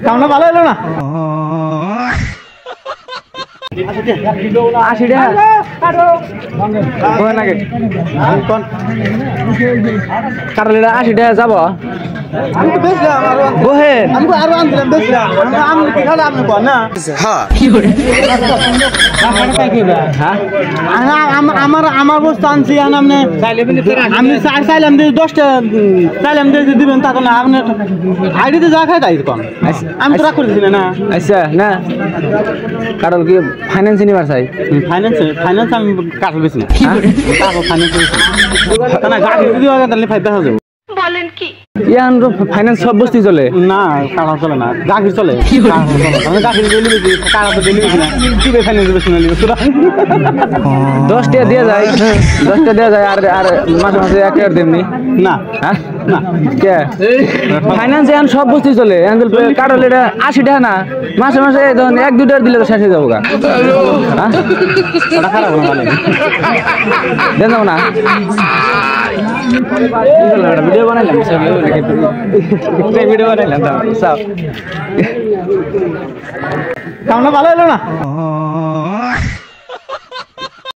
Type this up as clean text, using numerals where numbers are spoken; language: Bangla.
কামনা ভালো হলো না 80 টাকা নাকি কাটলেটা 80 টাকা যাব আমি তো বেচলাম বহেন আমি আরো আনছিলাম বেচলাম আমি কি খালে আপনি কোন না হ্যাঁ কি করে হ্যাঁ আমার বস্তু আনছি আপনি আমি চাইলাম যে 10টা চাইলাম যে দিবেন তা তো না আপনি আইডিতে যা খাই তাই কোন আমি তো রাখ করে দিছি না আচ্ছা না কারণ কি ফাইন্যান্স নিবার চাই ফাইন্যান্স আমি কাটল বেশি না টাকা ফাইন্যান্স না গাড়ি যদি আগে তাহলে ফায়দা হবে বলেন কি ইয়ান ফাইন্যান্স সব বস্তি চলে না কাটা চলে না গাড়ি চলে আমি গাড়ি দিলি বেশি কাটা তো দিলি বেশি না কি বে ফাইন্যান্স বেশি না লিবে সুরা 10 টাকা দেয়া যায় 10 টাকা দেয়া যায় আর মাসে মাসে 1 টাকা দেমনি না হ্যাঁ না কে ফাইন্যান্স ইয়ান সব বস্তি চলে অ্যাঙ্গেল কাটল এটা 80 টাকা না মাসে মাসে ধরুন 1-2 টাকা দিলে তো শেষ হয়ে যাবো গা হ্যাঁ ওটা খারাপ না মানে দেন যাবো না ভিডিও বানাইলাম ভিডিও বানাইলাম সব কামনা ভালো হলো না